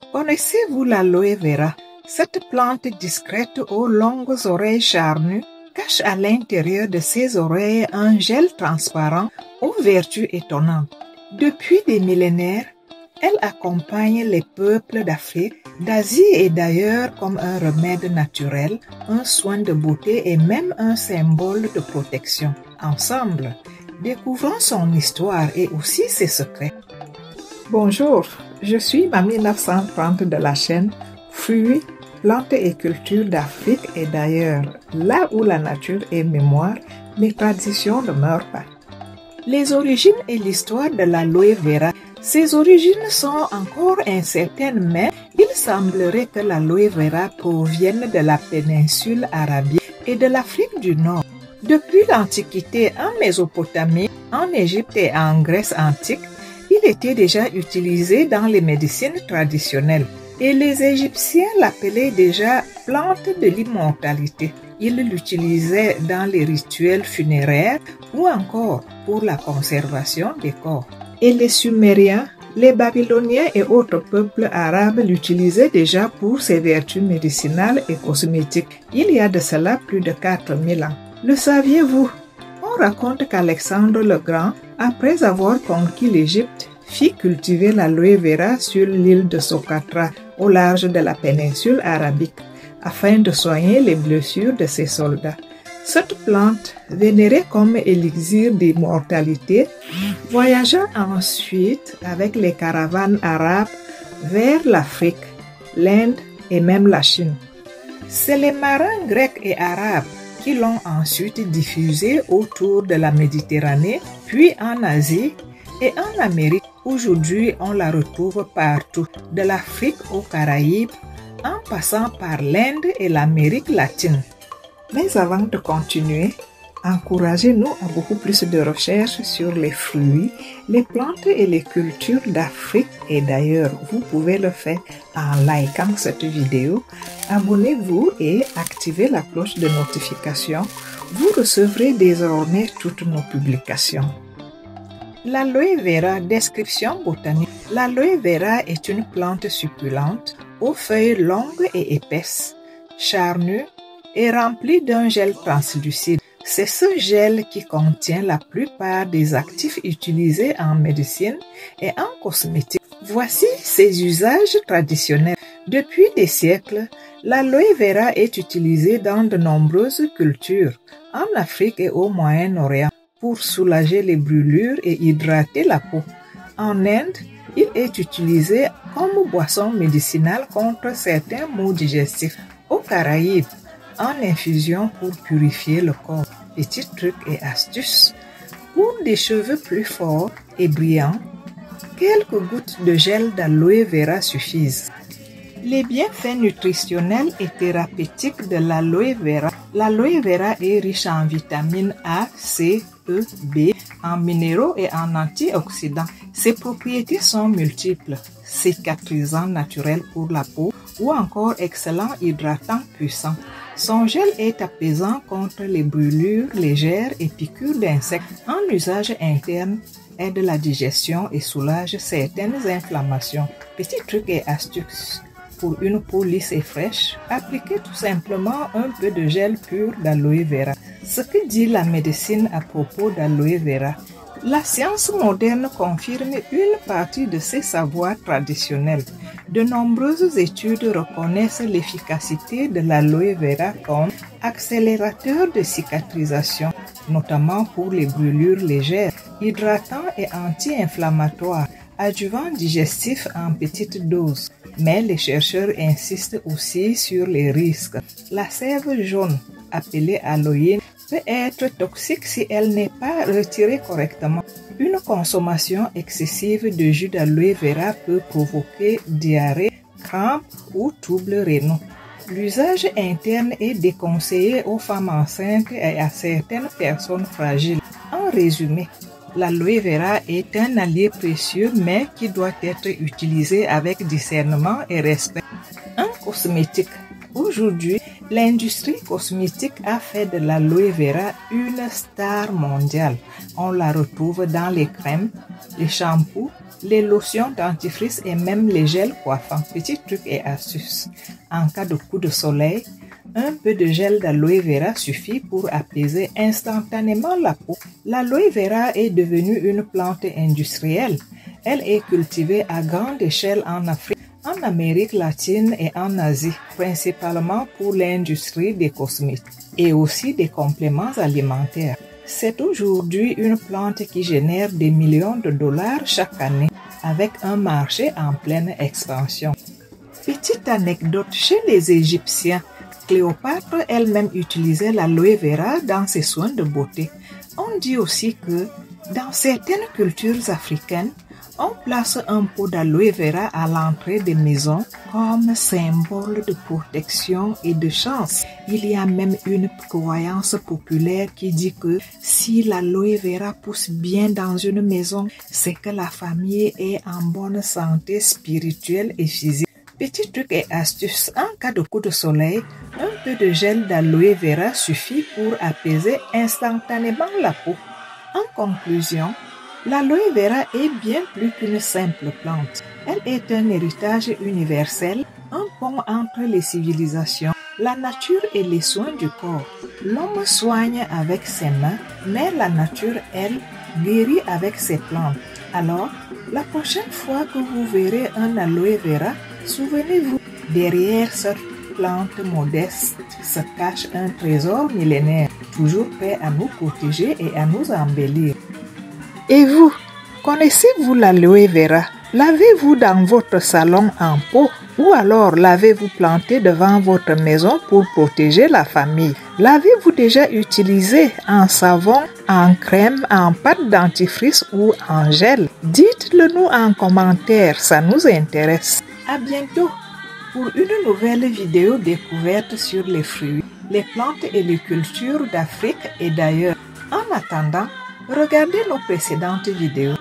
Connaissez-vous l'aloe vera? Cette plante discrète aux longues oreilles charnues cache à l'intérieur de ses oreilles un gel transparent aux vertus étonnantes. Depuis des millénaires, elle accompagne les peuples d'Afrique, d'Asie et d'ailleurs comme un remède naturel, un soin de beauté et même un symbole de protection. Ensemble, découvrons son histoire et aussi ses secrets. Bonjour, je suis Mamie 930 de la chaîne Fruits, Plantes et Cultures d'Afrique et d'ailleurs, là où la nature est mémoire, les traditions ne meurent pas. Les origines et l'histoire de l'aloe vera. Ses origines sont encore incertaines, mais il semblerait que l'aloe vera provienne de la péninsule arabique et de l'Afrique du Nord. Depuis l'Antiquité, en Mésopotamie, en Égypte et en Grèce antique, il était déjà utilisé dans les médecines traditionnelles. Et les Égyptiens l'appelaient déjà plante de l'immortalité. Ils l'utilisaient dans les rituels funéraires ou encore pour la conservation des corps. Et les Sumériens, les Babyloniens et autres peuples arabes l'utilisaient déjà pour ses vertus médicinales et cosmétiques. Il y a de cela plus de 4000 ans. Le saviez-vous? On raconte qu'Alexandre le Grand, après avoir conquis l'Égypte, fit cultiver l'aloe vera sur l'île de Socotra, au large de la péninsule arabique, afin de soigner les blessures de ses soldats. Cette plante, vénérée comme élixir d'immortalité, voyagea ensuite avec les caravanes arabes vers l'Afrique, l'Inde et même la Chine. C'est les marins grecs et arabes qui l'ont ensuite diffusée autour de la Méditerranée, puis en Asie et en Amérique. Aujourd'hui, on la retrouve partout, de l'Afrique aux Caraïbes, en passant par l'Inde et l'Amérique latine. Mais avant de continuer, encouragez-nous à beaucoup plus de recherches sur les fruits, les plantes et les cultures d'Afrique et d'ailleurs, vous pouvez le faire en likant cette vidéo. Abonnez-vous et activez la cloche de notification. Vous recevrez désormais toutes nos publications. L'aloe vera, description botanique. L'aloe vera est une plante succulente aux feuilles longues et épaisses, charnues et remplie d'un gel translucide. C'est ce gel qui contient la plupart des actifs utilisés en médecine et en cosmétique. Voici ses usages traditionnels. Depuis des siècles, l'aloe vera est utilisée dans de nombreuses cultures, en Afrique et au Moyen-Orient, pour soulager les brûlures et hydrater la peau. En Inde, il est utilisé comme boisson médicinale contre certains maux digestifs. Aux Caraïbes, en infusion pour purifier le corps. Petits trucs et astuces. Pour des cheveux plus forts et brillants, quelques gouttes de gel d'aloe vera suffisent. Les bienfaits nutritionnels et thérapeutiques de l'aloe vera. L'aloe vera est riche en vitamines A, C, E, B, en minéraux et en antioxydants. Ses propriétés sont multiples, cicatrisant naturel pour la peau ou encore excellent hydratant puissant. Son gel est apaisant contre les brûlures légères et piqûres d'insectes. En usage interne, aide la digestion et soulage certaines inflammations. Petits trucs et astuces. Pour une peau lisse et fraîche, appliquez tout simplement un peu de gel pur d'aloe vera. Ce que dit la médecine à propos d'aloe vera? La science moderne confirme une partie de ses savoirs traditionnels. De nombreuses études reconnaissent l'efficacité de l'aloe vera comme accélérateur de cicatrisation, notamment pour les brûlures légères, hydratant et anti-inflammatoire, adjuvant digestif en petites doses. Mais les chercheurs insistent aussi sur les risques. La sève jaune, appelée aloïne, peut être toxique si elle n'est pas retirée correctement. Une consommation excessive de jus d'aloe vera peut provoquer diarrhée, crampes ou troubles rénaux. L'usage interne est déconseillé aux femmes enceintes et à certaines personnes fragiles. En résumé, l'aloe vera est un allié précieux mais qui doit être utilisé avec discernement et respect. Un cosmétique. Aujourd'hui, l'industrie cosmétique a fait de l'aloe vera une star mondiale. On la retrouve dans les crèmes, les shampoings, les lotions dentifrice et même les gels coiffants. Petits trucs et astuces. En cas de coup de soleil, un peu de gel d'aloe vera suffit pour apaiser instantanément la peau. L'aloe vera est devenue une plante industrielle. Elle est cultivée à grande échelle en Afrique, en Amérique latine et en Asie, principalement pour l'industrie des cosmétiques et aussi des compléments alimentaires. C'est aujourd'hui une plante qui génère des millions de dollars chaque année, avec un marché en pleine expansion. Petite anecdote, chez les Égyptiens, Cléopâtre elle-même utilisait l'aloe vera dans ses soins de beauté. On dit aussi que dans certaines cultures africaines, on place un pot d'aloe vera à l'entrée des maisons comme symbole de protection et de chance. Il y a même une croyance populaire qui dit que si l'aloe vera pousse bien dans une maison, c'est que la famille est en bonne santé spirituelle et physique. Petits trucs et astuces, en cas de coup de soleil, un peu de gel d'aloe vera suffit pour apaiser instantanément la peau. En conclusion, l'aloe vera est bien plus qu'une simple plante. Elle est un héritage universel, un pont entre les civilisations, la nature et les soins du corps. L'homme soigne avec ses mains, mais la nature, elle, guérit avec ses plantes. Alors, la prochaine fois que vous verrez un aloe vera, souvenez-vous, derrière cette plante modeste se cache un trésor millénaire, toujours prêt à nous protéger et à nous embellir. Et vous, connaissez-vous l'aloe vera? L'avez-vous dans votre salon en pot ou alors l'avez-vous planté devant votre maison pour protéger la famille? L'avez-vous déjà utilisé en savon, en crème, en pâte dentifrice ou en gel? Dites-le nous en commentaire, ça nous intéresse. À bientôt pour une nouvelle vidéo découverte sur les fruits, les plantes et les cultures d'Afrique et d'ailleurs. En attendant, regardez nos précédentes vidéos.